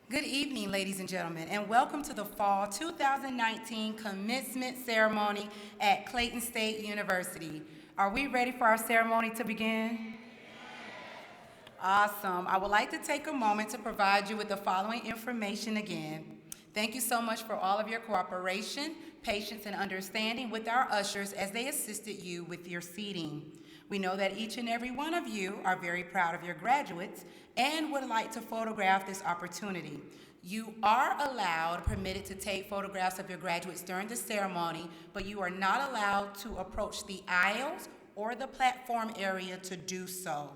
Good evening, ladies and gentlemen, and welcome to the Fall 2019 Commencement Ceremony at Clayton State University. Are we ready for our ceremony to begin? Awesome. I would like to take a moment to provide you with the following information again. Thank you so much for all of your cooperation, patience, and understanding with our ushers as they assisted you with your seating. We know that each and every one of you are very proud of your graduates and would like to photograph this opportunity. You are permitted to take photographs of your graduates during the ceremony, but you are not allowed to approach the aisles or the platform area to do so.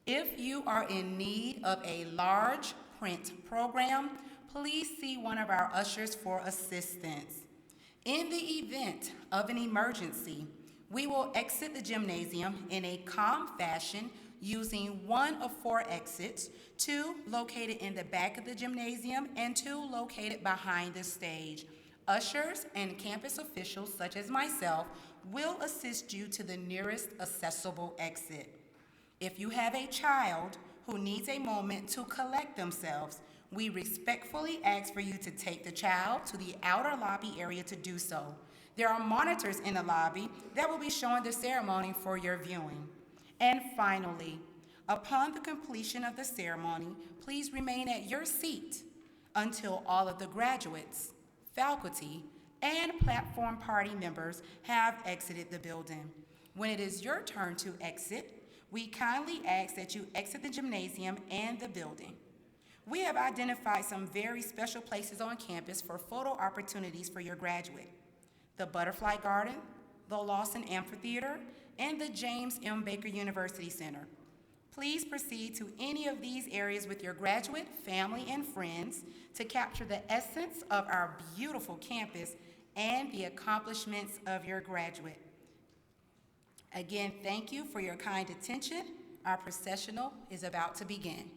If you are in need of a large print program, please see one of our ushers for assistance. In the event of an emergency, we will exit the gymnasium in a calm fashion using one of four exits, two located in the back of the gymnasium and two located behind the stage. Ushers and campus officials, such as myself, will assist you to the nearest accessible exit. If you have a child who needs a moment to collect themselves, we respectfully ask for you to take the child to the outer lobby area to do so. There are monitors in the lobby that will be showing the ceremony for your viewing. And finally, upon the completion of the ceremony, please remain at your seat until all of the graduates, faculty, and platform party members have exited the building. When it is your turn to exit, we kindly ask that you exit the gymnasium and the building. We have identified some very special places on campus for photo opportunities for your graduate: the Butterfly Garden, the Lawson Amphitheater, and the James M. Baker University Center. Please proceed to any of these areas with your graduate, family, and friends to capture the essence of our beautiful campus and the accomplishments of your graduate. Again, thank you for your kind attention. Our processional is about to begin.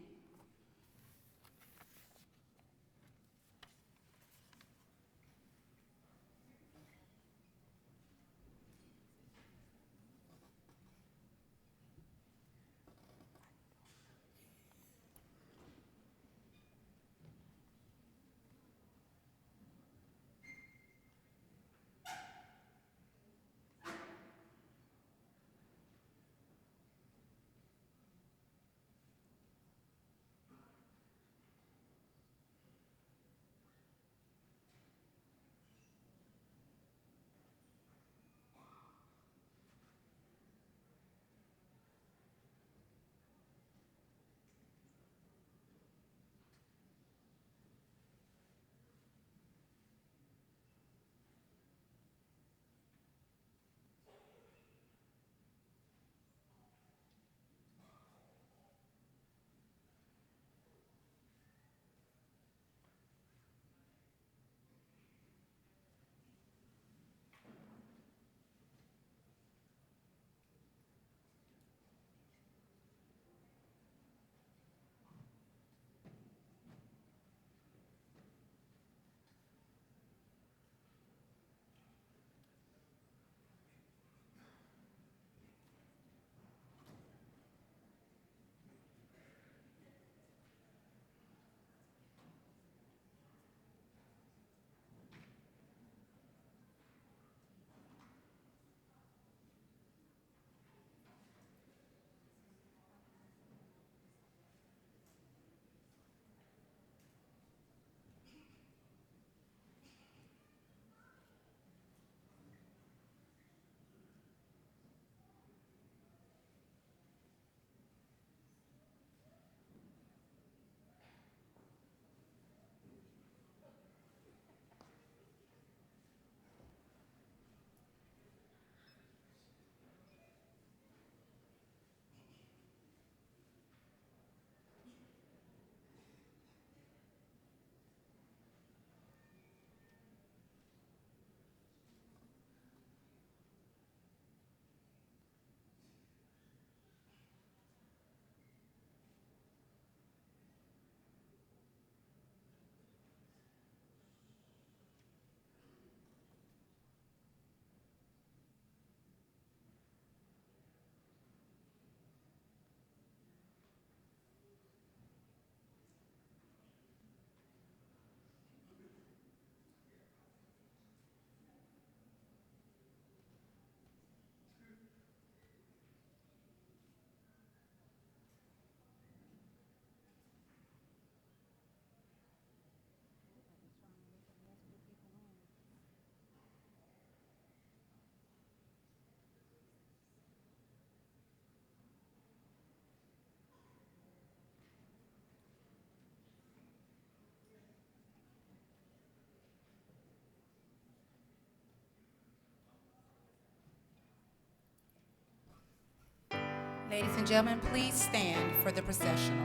Ladies and gentlemen, please stand for the processional.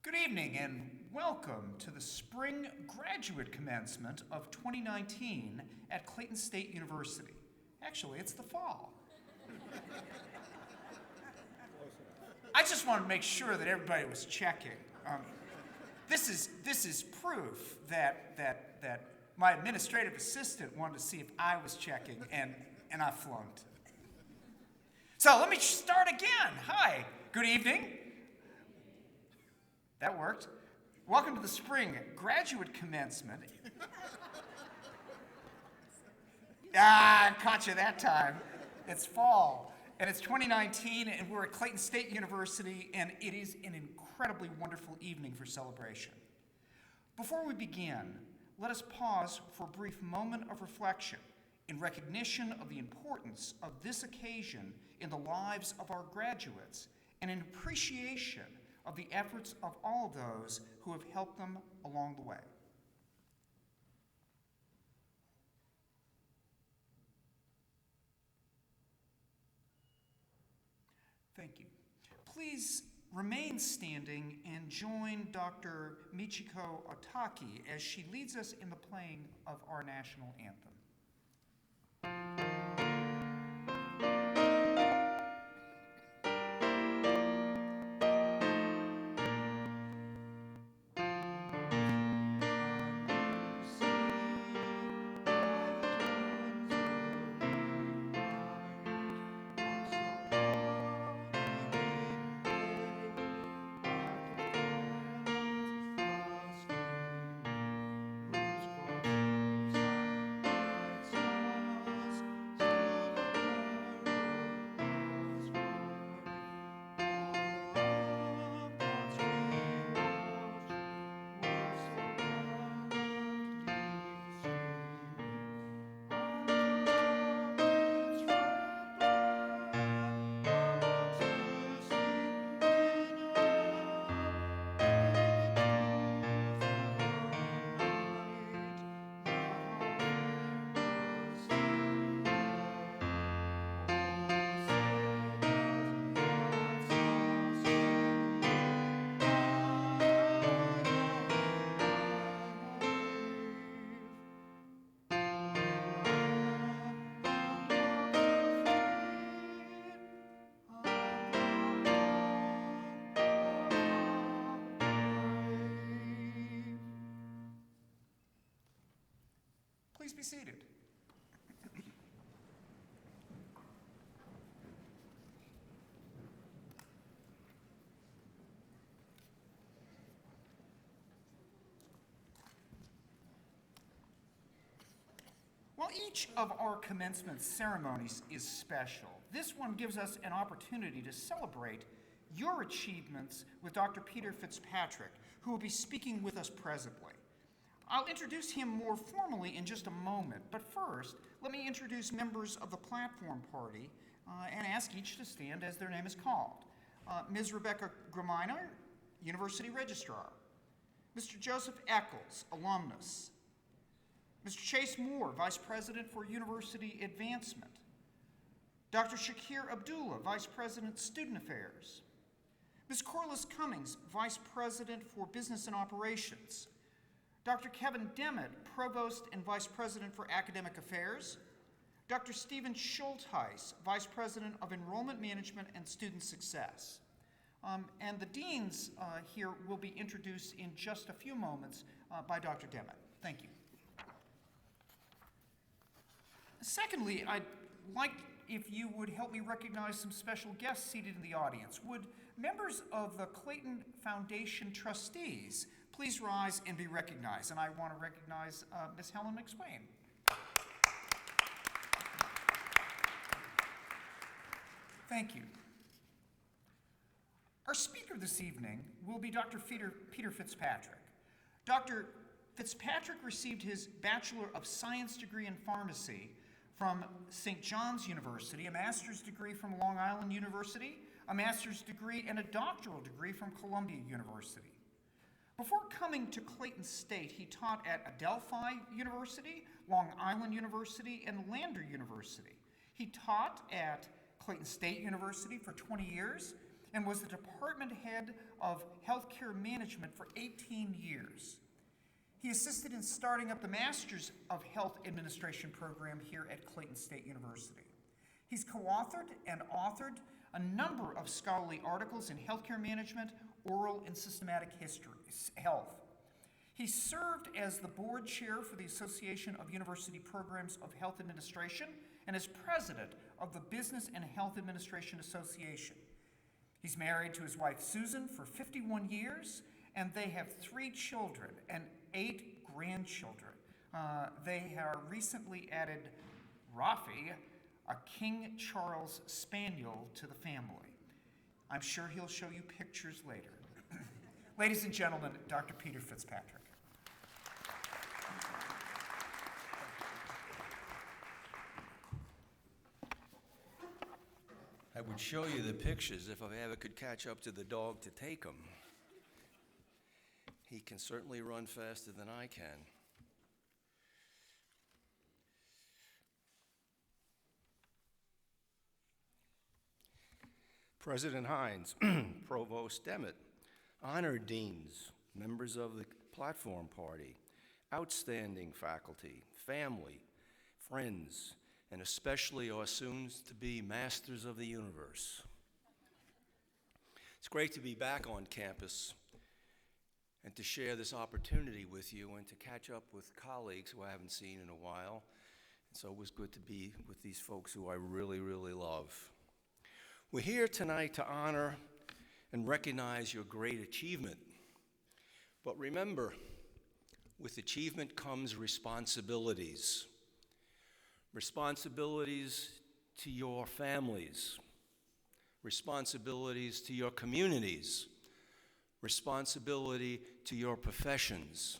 Good evening and welcome to the spring graduate commencement of 2019 at Clayton State University. Actually, it's the fall. I just wanted to make sure that everybody was checking. This is proof that my administrative assistant wanted to see if I was checking, and I flunked. So let me start again. Hi, good evening. That worked. Welcome to the spring graduate commencement. I caught you that time. It's fall, and it's 2019, and we're at Clayton State University, and it is an incredibly wonderful evening for celebration. Before we begin, let us pause for a brief moment of reflection in recognition of the importance of this occasion in the lives of our graduates and in appreciation of the efforts of all of those who have helped them along the way. Thank you. Please remain standing and join Dr. Michiko Otaki as she leads us in the playing of our national anthem. Please be seated. While each of our commencement ceremonies is special, this one gives us an opportunity to celebrate your achievements with Dr. Peter Fitzpatrick, who will be speaking with us presently. I'll introduce him more formally in just a moment, but first, let me introduce members of the platform party and ask each to stand as their name is called. Ms. Rebecca Graminer, University Registrar. Mr. Joseph Eccles, Alumnus. Mr. Chase Moore, Vice President for University Advancement. Dr. Shakir Abdullah, Vice President, Student Affairs. Ms. Corliss Cummings, Vice President for Business and Operations. Dr. Kevin Demmett, Provost and Vice President for Academic Affairs. Dr. Stephen Schultheis, Vice President of Enrollment Management and Student Success. And the deans here will be introduced in just a few moments by Dr. Demmett. Thank you. Secondly, I'd like if you would help me recognize some special guests seated in the audience. Would members of the Clayton Foundation trustees please rise and be recognized? And I want to recognize Ms. Helen McSwain. Thank you. Our speaker this evening will be Dr. Peter Fitzpatrick. Dr. Fitzpatrick received his Bachelor of Science degree in Pharmacy from St. John's University, a master's degree from Long Island University, a master's degree and a doctoral degree from Columbia University. Before coming to Clayton State, he taught at Adelphi University, Long Island University, and Lander University. He taught at Clayton State University for 20 years and was the department head of healthcare management for 18 years. He assisted in starting up the Masters of Health Administration program here at Clayton State University. He's co-authored and authored a number of scholarly articles in healthcare management, oral and systematic health. He served as the board chair for the Association of University Programs of Health Administration and as president of the Business and Health Administration Association. He's married to his wife Susan for 51 years, and they have 3 children and 8 grandchildren. They are recently added Rafi, a King Charles Spaniel, to the family. I'm sure he'll show you pictures later. Ladies and gentlemen, Dr. Peter Fitzpatrick. I would show you the pictures if I ever could catch up to the dog to take them. He can certainly run faster than I can. President Hines, Provost Demet, honored deans, members of the platform party, outstanding faculty, family, friends, and especially our soon-to-be masters of the universe. It's great to be back on campus and to share this opportunity with you and to catch up with colleagues who I haven't seen in a while. It's always good to be with these folks who I really, really love. We're here tonight to honor and recognize your great achievement. But remember, with achievement comes responsibilities. Responsibilities to your families, responsibilities to your communities, responsibility to your professions,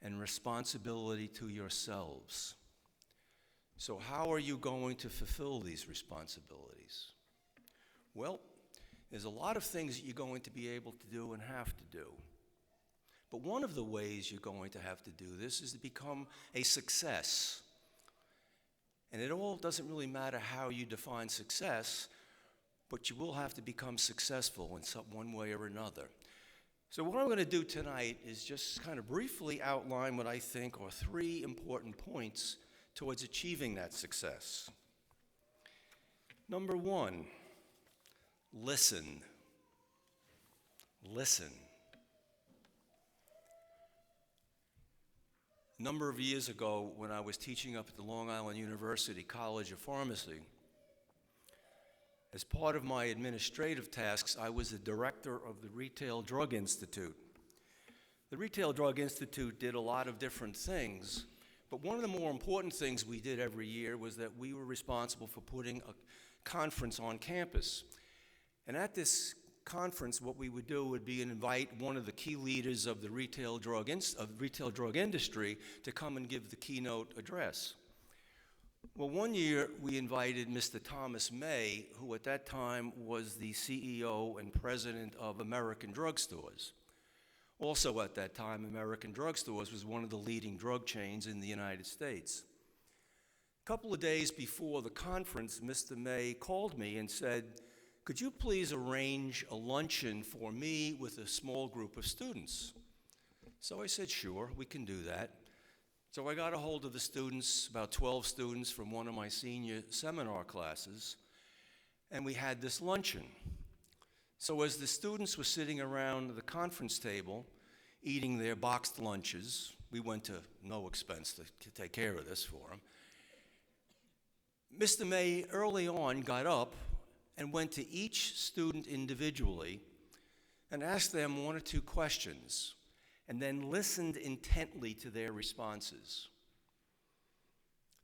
and responsibility to yourselves. So how are you going to fulfill these responsibilities? Well, there's a lot of things that you're going to be able to do and have to do. But one of the ways you're going to have to do this is to become a success. And it all doesn't really matter how you define success, but you will have to become successful in one way or another. So what I'm going to do tonight is just kind of briefly outline what I think are 3 important points towards achieving that success. Number 1, listen. Listen. A number of years ago, when I was teaching up at the Long Island University College of Pharmacy, as part of my administrative tasks, I was the director of the Retail Drug Institute. The Retail Drug Institute did a lot of different things, but one of the more important things we did every year was that we were responsible for putting a conference on campus. And at this conference, what we would do would be invite one of the key leaders of the retail drug industry to come and give the keynote address. Well, one year we invited Mr. Thomas May, who at that time was the CEO and president of American Drugstores. Also at that time, American Drugstores was one of the leading drug chains in the United States. A couple of days before the conference, Mr. May called me and said, "Could you please arrange a luncheon for me with a small group of students?" So I said, "Sure, we can do that." So I got a hold of the students, about 12 students from one of my senior seminar classes, and we had this luncheon. So as the students were sitting around the conference table, eating their boxed lunches, we went to no expense to take care of this for them. Mr. May early on got up and went to each student individually and asked them 1 or 2 questions, and then listened intently to their responses.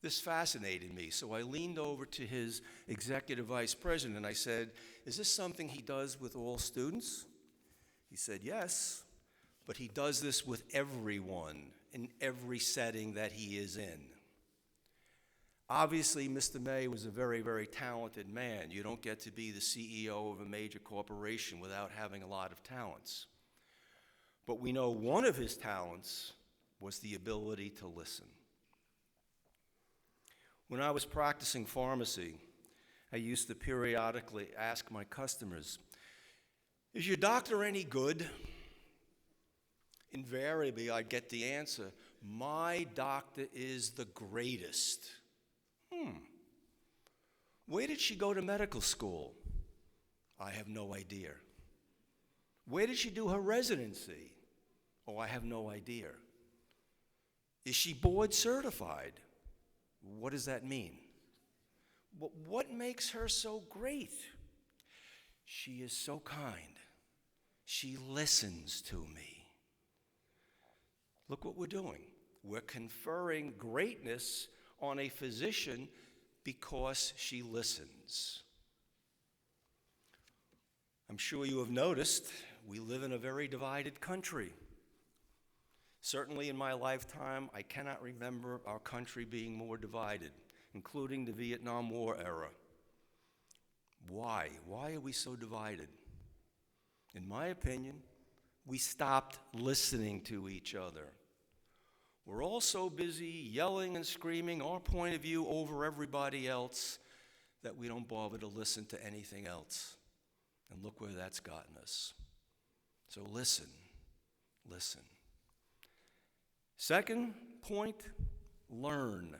This fascinated me, so I leaned over to his executive vice president and I said, "Is this something he does with all students?" He said, "Yes, but he does this with everyone in every setting that he is in." Obviously, Mr. May was a very, very talented man. You don't get to be the CEO of a major corporation without having a lot of talents. But we know one of his talents was the ability to listen. When I was practicing pharmacy, I used to periodically ask my customers, "Is your doctor any good?" Invariably, I'd get the answer, "My doctor is the greatest." Where did she go to medical school? I have no idea. Where did she do her residency? Oh, I have no idea. Is she board certified? What does that mean? What makes her so great? She is so kind. She listens to me. Look what we're doing. We're conferring greatness on a physician because she listens. I'm sure you have noticed we live in a very divided country. Certainly in my lifetime, I cannot remember our country being more divided, including the Vietnam War era. Why? Why are we so divided? In my opinion, we stopped listening to each other. We're all so busy yelling and screaming our point of view over everybody else that we don't bother to listen to anything else. And look where that's gotten us. So listen, listen. Second point, learn.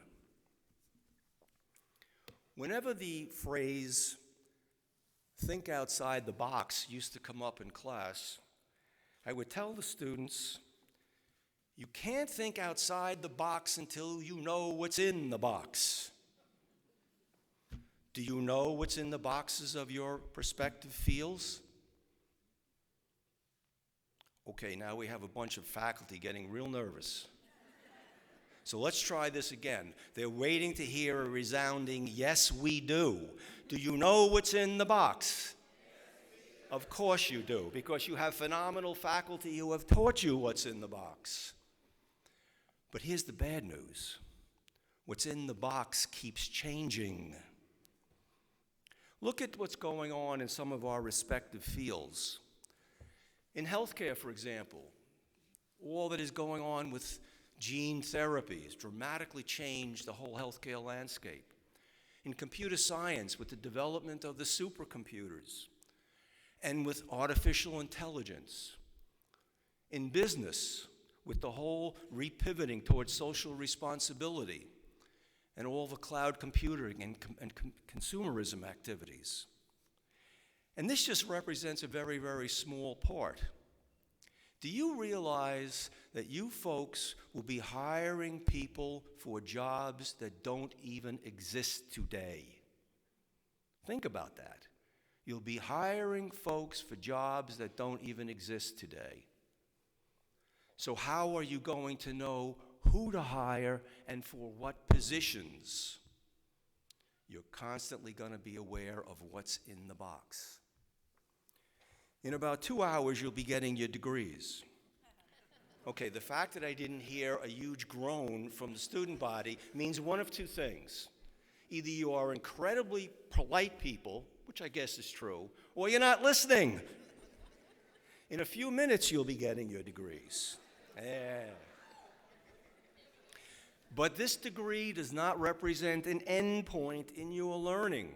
Whenever the phrase think outside the box used to come up in class, I would tell the students, you can't think outside the box until you know what's in the box. Do you know what's in the boxes of your prospective fields? Okay, now we have a bunch of faculty getting real nervous. So let's try this again. They're waiting to hear a resounding, yes, we do. Do you know what's in the box? Of course you do, because you have phenomenal faculty who have taught you what's in the box. But here's the bad news. What's in the box keeps changing. Look at what's going on in some of our respective fields. In healthcare, for example, all that is going on with gene therapy has dramatically changed the whole healthcare landscape. In computer science, with the development of the supercomputers, and with artificial intelligence. In business, with the whole repivoting towards social responsibility and all the cloud computing and consumerism activities. And this just represents a very, very small part. Do you realize that you folks will be hiring people for jobs that don't even exist today? Think about that. You'll be hiring folks for jobs that don't even exist today. So how are you going to know who to hire and for what positions? You're constantly going to be aware of what's in the box. In about 2 hours, you'll be getting your degrees. Okay, the fact that I didn't hear a huge groan from the student body means one of two things. Either you are incredibly polite people, which I guess is true, or you're not listening. In a few minutes, you'll be getting your degrees. Yeah. But this degree does not represent an end point in your learning.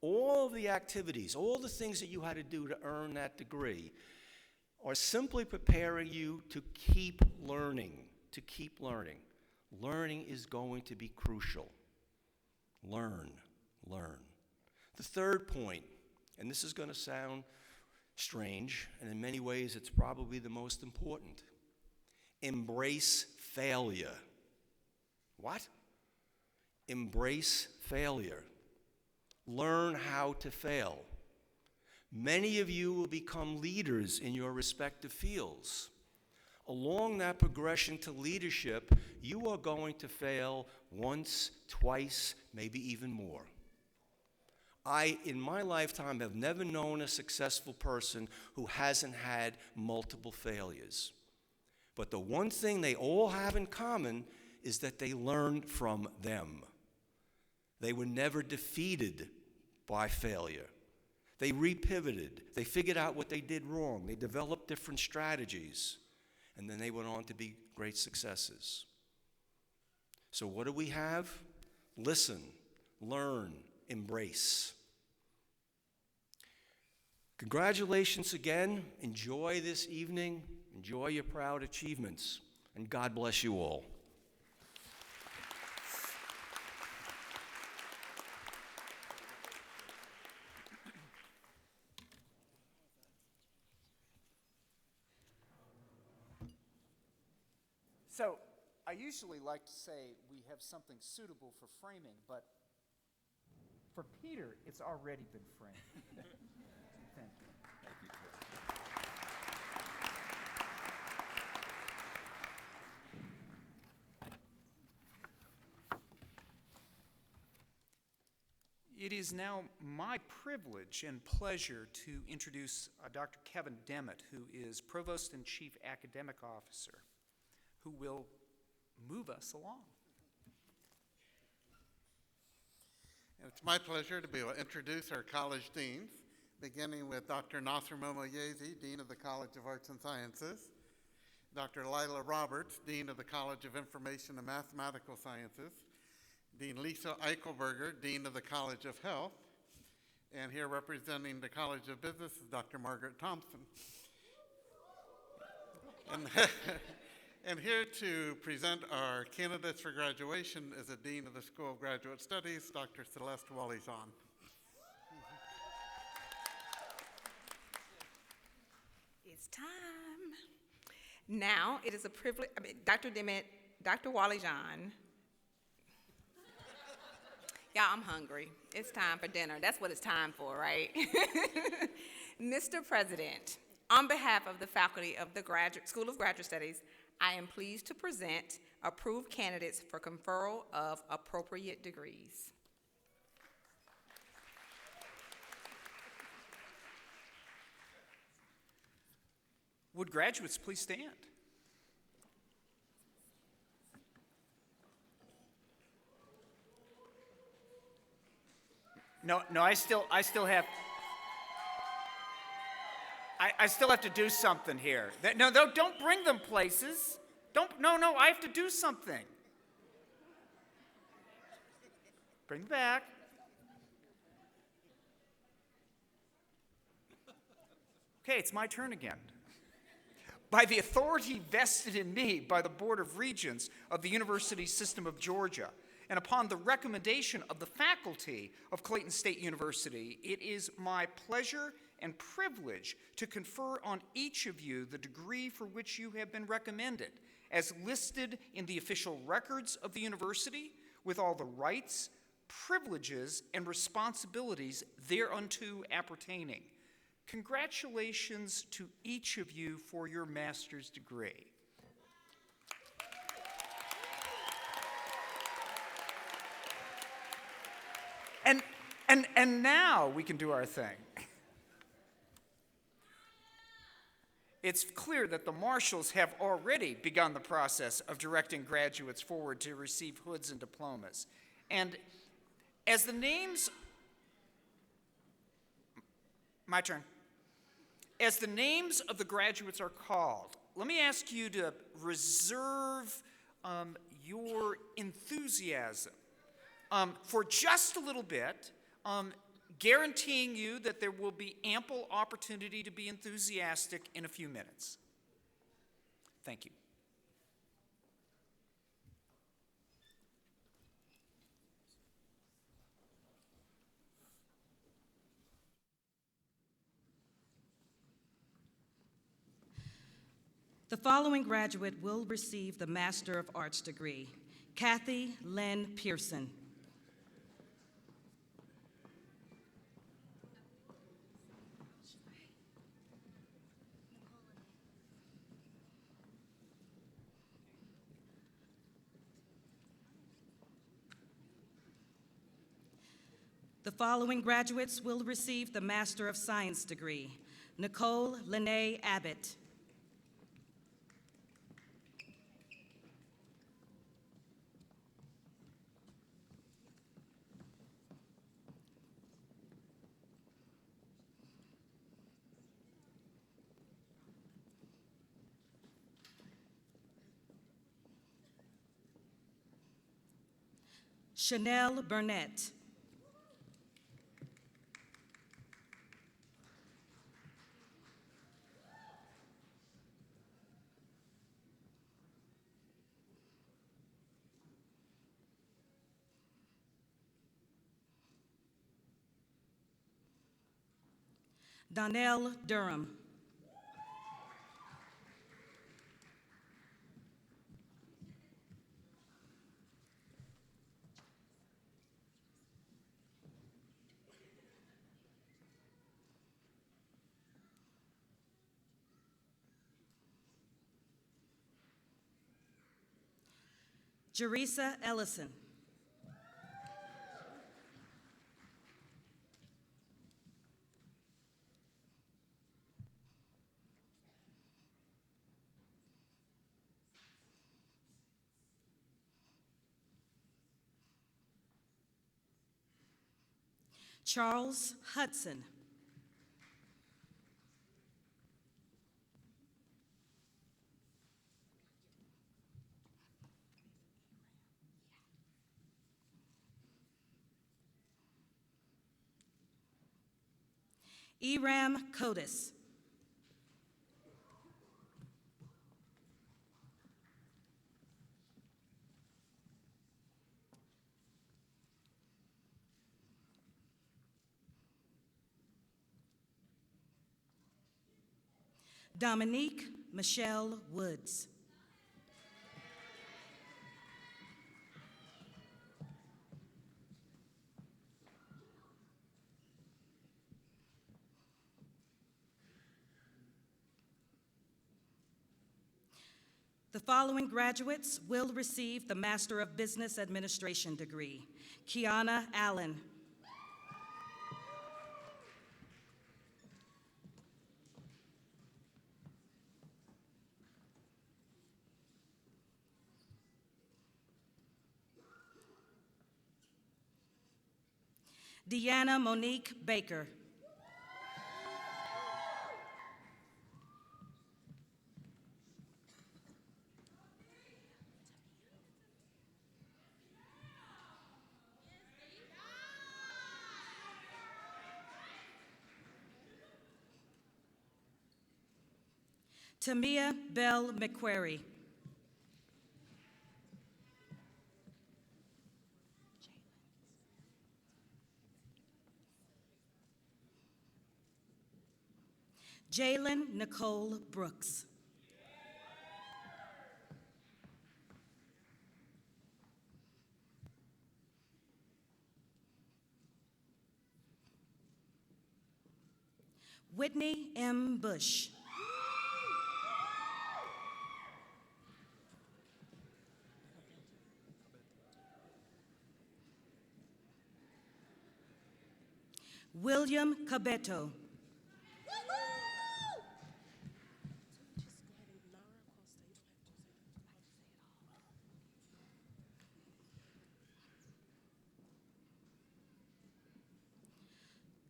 All the activities, all the things that you had to do to earn that degree are simply preparing you to keep learning, to keep learning. Learning is going to be crucial. Learn, learn. The third point, and this is going to sound strange, and in many ways it's probably the most important. Embrace failure. What? Embrace failure. Learn how to fail. Many of you will become leaders in your respective fields. Along that progression to leadership, you are going to fail once, twice, maybe even more. I, in my lifetime, have never known a successful person who hasn't had multiple failures. But the one thing they all have in common is that they learned from them. They were never defeated by failure. They repivoted. They figured out what they did wrong. They developed different strategies. And then they went on to be great successes. So what do we have? Listen, learn, embrace. Congratulations again. Enjoy this evening. Enjoy your proud achievements. And God bless you all. So, I usually like to say we have something suitable for framing, but For Peter, it's already been framed. Thank you. Thank you. It is now my privilege and pleasure to introduce Dr. Kevin Demmett, who is Provost and Chief Academic Officer, who will move us along. It's my pleasure to be able to introduce our college deans, beginning with Dr. Nasser Momoyezi, Dean of the College of Arts and Sciences, Dr. Lila Roberts, Dean of the College of Information and Mathematical Sciences, Dean Lisa Eichelberger, Dean of the College of Health, and here representing the College of Business is Dr. Margaret Thompson. And here to present our candidates for graduation is the Dean of the School of Graduate Studies, Dr. Celeste Wallizon. It's time. Now it is a privilege, Dr. Demmett, Dr. Wallizon. Y'all, I'm hungry. It's time for dinner. That's what it's time for, right? Mr. President, on behalf of the faculty of the School of Graduate Studies, I am pleased to present approved candidates for conferral of appropriate degrees. Would graduates please stand? No, I still have to do something here. No, don't bring them places. No, I have to do something. Bring them back. Okay, it's my turn again. By the authority vested in me by the Board of Regents of the University System of Georgia, and upon the recommendation of the faculty of Clayton State University, it is my pleasure and privilege to confer on each of you the degree for which you have been recommended, as listed in the official records of the university, with all the rights, privileges, and responsibilities thereunto appertaining. Congratulations to each of you for your master's degree. And now we can do our thing. It's clear that the marshals have already begun the process of directing graduates forward to receive hoods and diplomas. And as the names, my turn. As the names of the graduates are called, let me ask you to reserve your enthusiasm for just a little bit, guaranteeing you that there will be ample opportunity to be enthusiastic in a few minutes. Thank you. The following graduate will receive the Master of Arts degree: Kathy Lynn Pearson. The following graduates will receive the Master of Science degree: Nicole Lene Abbott. Chanel Burnett. Donnell Durham. Jerisa Ellison. Charles Hudson. Eram Codis. Dominique Michelle Woods. The following graduates will receive the Master of Business Administration degree. Kiana Allen. Deanna Monique Baker. Tamia Bell McQuarrie. Jalen Nicole Brooks. Whitney M. Bush. William Cabeto.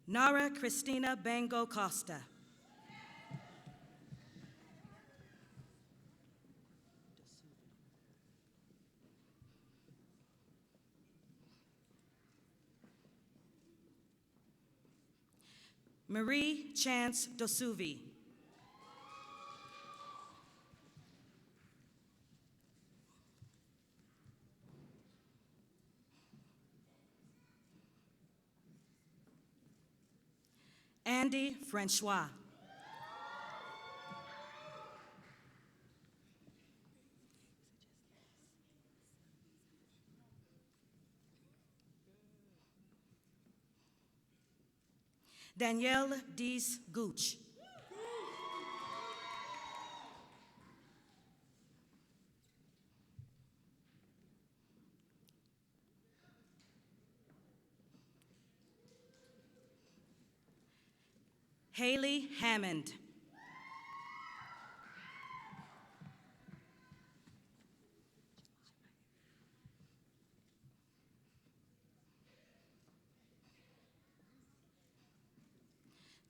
Nara Christina Bango Costa. Marie Chance Dosuvi. Andy Francois. Danielle Dees Gooch. Haley Hammond.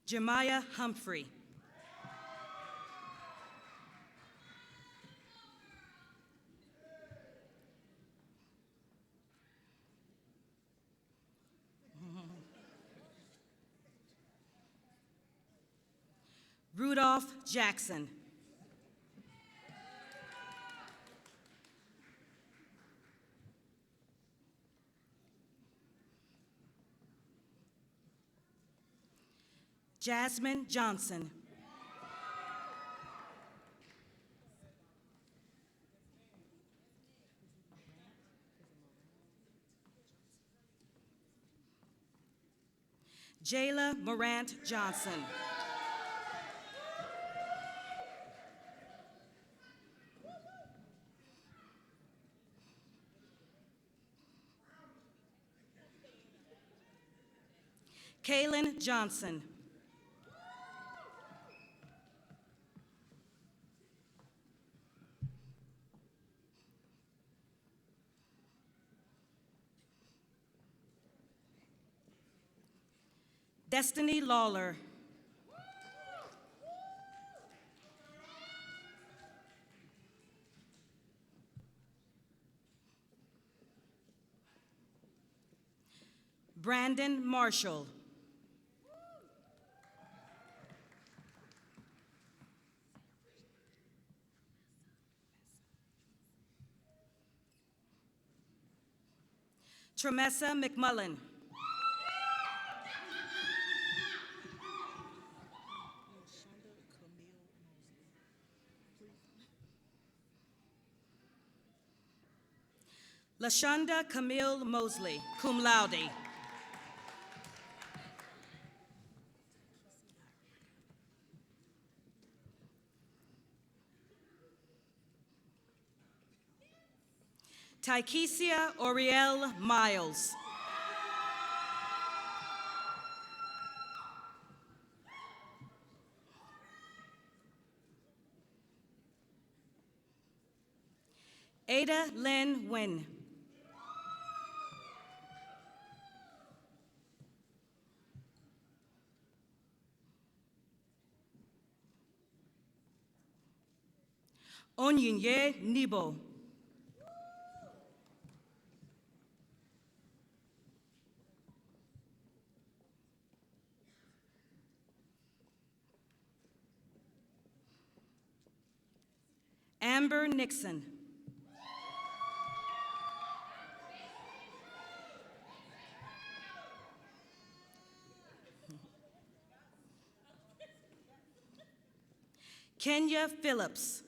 Jemiah Humphrey. Rudolph Jackson. Jasmine Johnson. Jayla Morant Johnson. Kaylin Johnson. Destiny Lawler. Brandon Marshall. Tremessa McMullen. LaShonda Camille Mosley, cum laude. Tykesia Oriel Miles. Ada Lynn Nguyen. Onyinye Nibo. Amber Nixon. Kenya Phillips.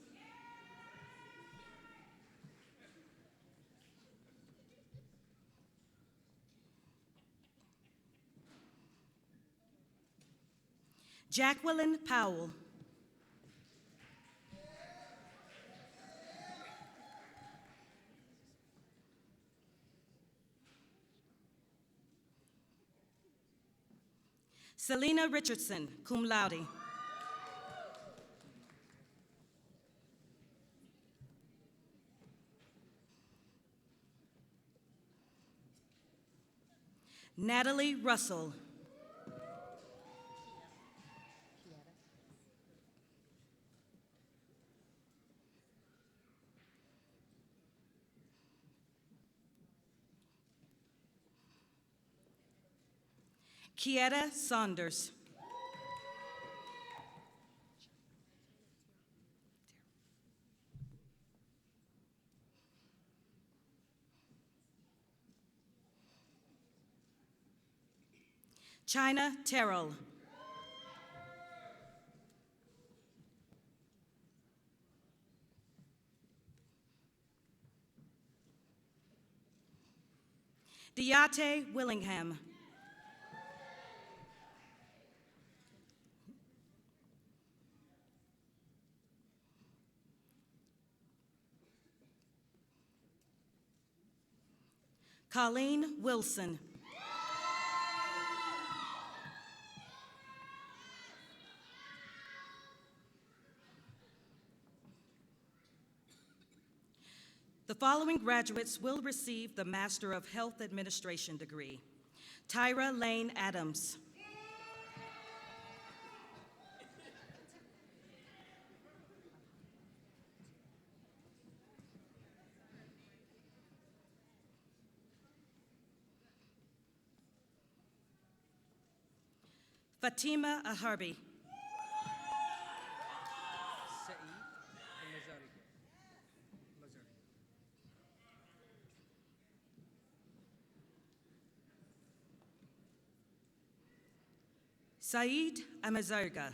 Jacqueline Powell. Selena Richardson, cum laude. Natalie Russell. Kieta Saunders. China Terrell. Diate Willingham. Colleen Wilson. The following graduates will receive the Master of Health Administration degree. Tyra Lane Adams. Fatima Aharbi. Saeed Amazarga.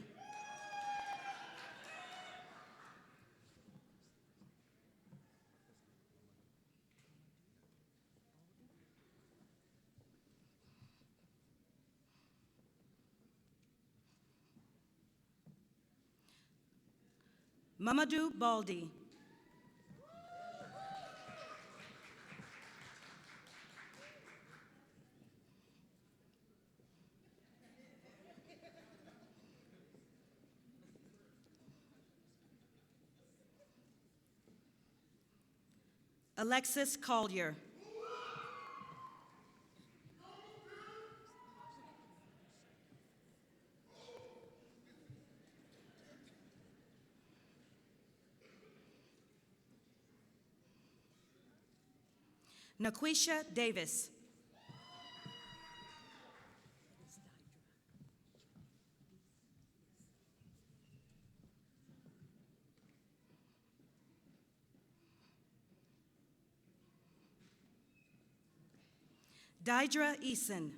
Mamadou Baldi. Alexis Collier. Naquisha Davis. Deidra Eason.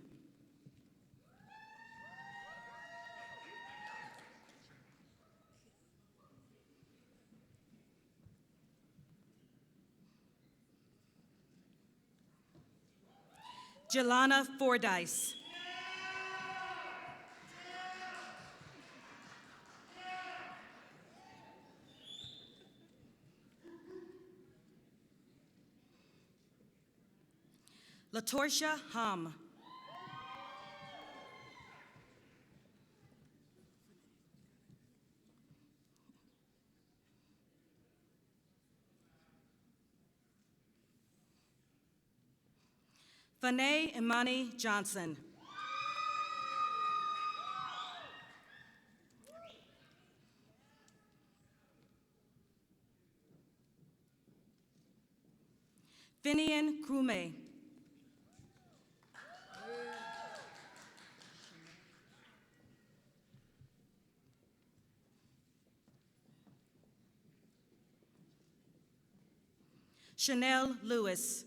Jelana Fordyce. Latorsha Hum. Fanay Imani Johnson. Finian Krume. Chanel Lewis.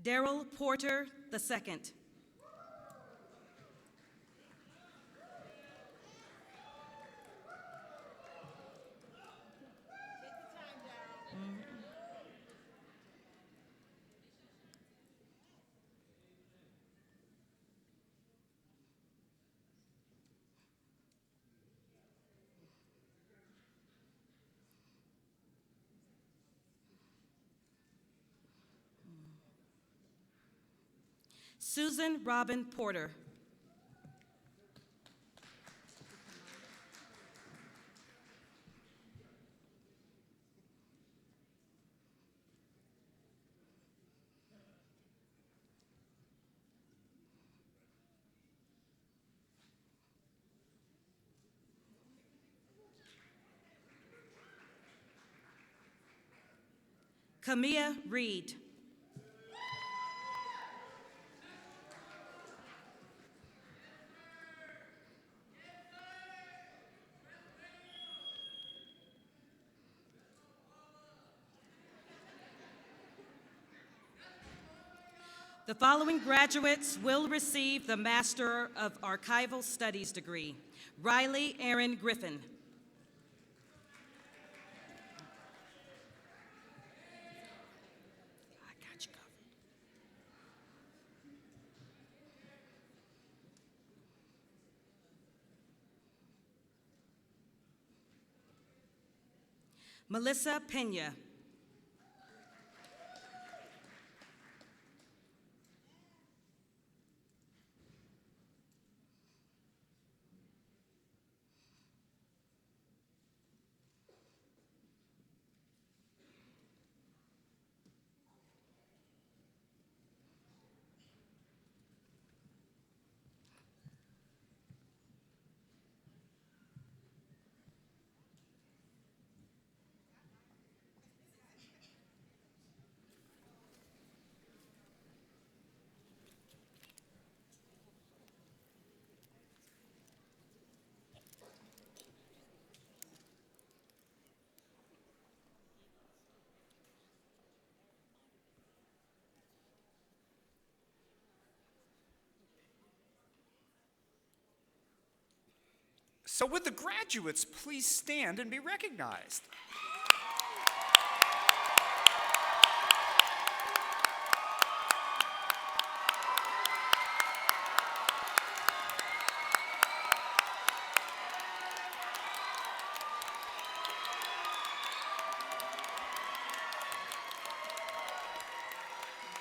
Daryl Porter II. Susan Robin Porter. Kamia Reed. The following graduates will receive the Master of Archival Studies degree. Riley Aaron Griffin. I got you covered. Melissa Pena. So would the graduates please stand and be recognized?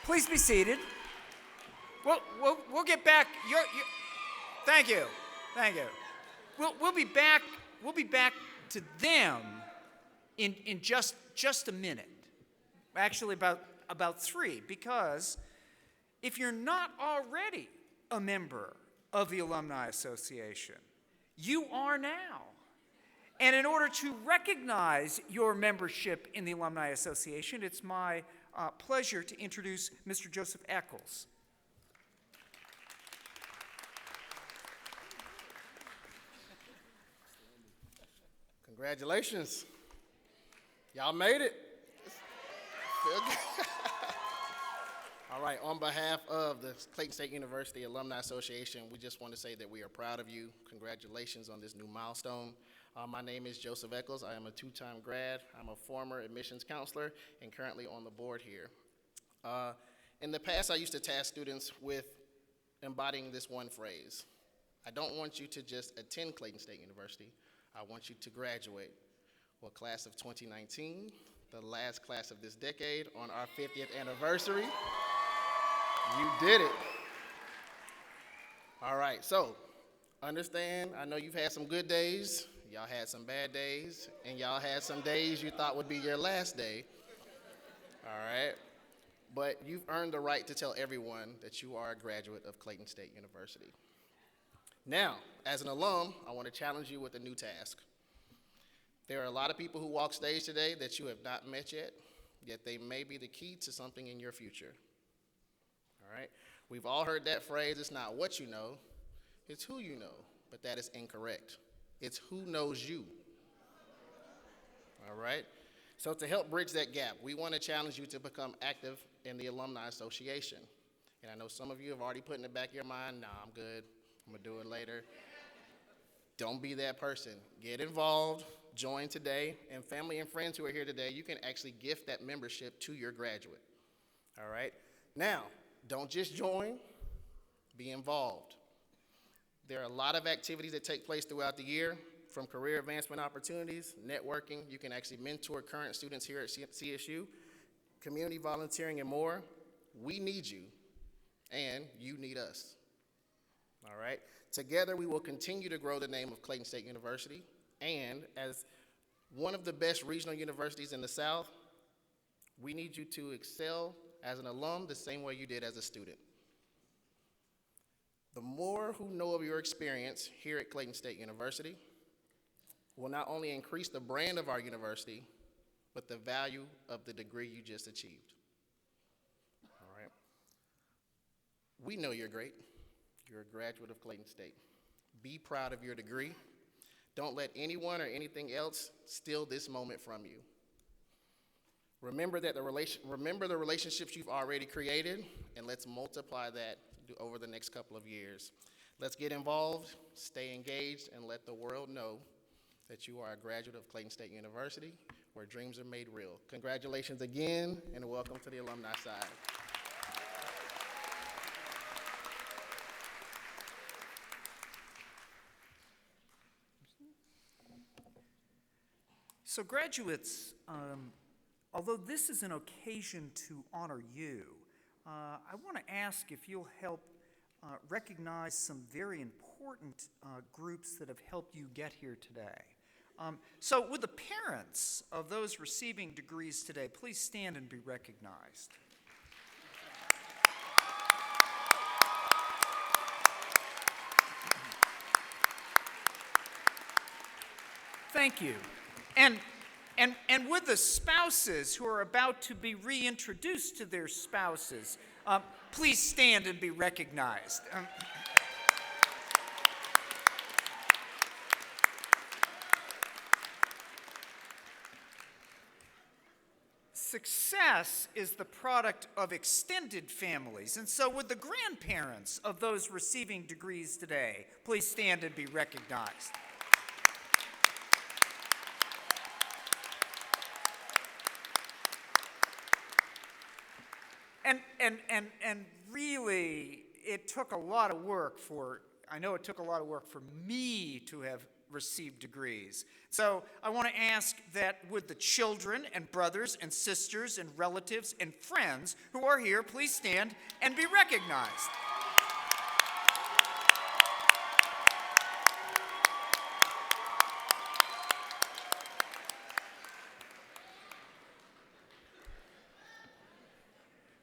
Please be seated. We'll get back. Thank you. We'll be back. We'll be back to them in just a minute. Actually, about 3, because if you're not already a member of the Alumni Association, you are now. And in order to recognize your membership in the Alumni Association, it's my pleasure to introduce Mr. Joseph Eccles. Congratulations. Y'all made it. Feel good. All right, on behalf of the Clayton State University Alumni Association, we just want to say that we are proud of you. Congratulations on this new milestone. My name is Joseph Eccles. I am a 2-time grad. I'm a former admissions counselor and currently on the board here. In the past, I used to task students with embodying this one phrase. I don't want you to just attend Clayton State University. I want you to graduate. Well, class of 2019, the last class of this decade, on our 50th anniversary, you did it. All right, so understand, I know you've had some good days, y'all had some bad days, and y'all had some days you thought would be your last day. All right, but you've earned the right to tell everyone that you are a graduate of Clayton State University. Now, as an alum, I want to challenge you with a new task. There are a lot of people who walk stage today that you have not met yet they may be the key to something in your future. All right? We've all heard that phrase, it's not what you know, it's who you know, but that is incorrect. It's who knows you. All right? So to help bridge that gap, we want to challenge you to become active in the Alumni Association. And I know some of you have already put in the back of your mind, nah, I'm good. I'm gonna do it later. Don't be that person. Get involved, join today, and family and friends who are here today, you can actually gift that membership to your graduate. All right? Now, don't just join, be involved. There are a lot of activities that take place throughout the year, from career advancement opportunities, networking. You can actually mentor current students here at CSU, community volunteering, and more. We need you, and you need us. All right? Together, we will continue to grow the name of Clayton State University, and as one of the best regional universities in the South, we need you to excel as an alum the same way you did as a student. The more who know of your experience here at Clayton State University will not only increase the brand of our university, but the value of the degree you just achieved. All right? We know you're great. You're a graduate of Clayton State. Be proud of your degree. Don't let anyone or anything else steal this moment from you. Remember the relationships you've already created, and let's multiply that over the next couple of years. Let's get involved, stay engaged, and let the world know that you are a graduate of Clayton State University, where dreams are made real. Congratulations again, and welcome to the alumni side. So graduates, although this is an occasion to honor you, I want to ask if you'll help recognize some very important groups that have helped you get here today. So would the parents of those receiving degrees today please stand and be recognized? Thank you. And with the spouses who are about to be reintroduced to their spouses, please stand and be recognized. Success is the product of extended families, and so would the grandparents of those receiving degrees today please stand and be recognized. And really, it took a lot of work I know it took a lot of work for me to have receive degrees. So I want to ask that would the children and brothers and sisters and relatives and friends who are here please stand and be recognized.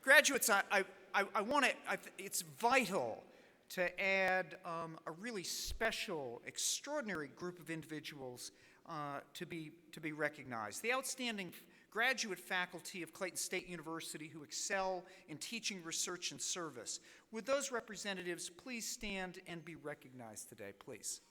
Graduates, it's vital to add a really special, extraordinary group of individuals to be recognized. The outstanding graduate faculty of Clayton State University who excel in teaching, research, and service. Would those representatives please stand and be recognized today, please?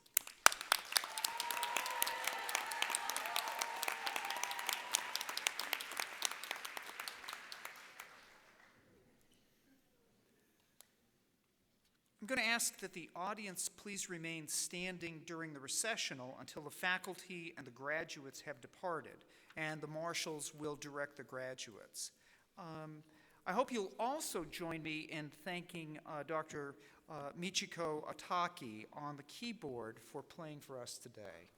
I'm going to ask that the audience please remain standing during the recessional until the faculty and the graduates have departed, and the marshals will direct the graduates. I hope you'll also join me in thanking Dr. Michiko Ataki on the keyboard for playing for us today.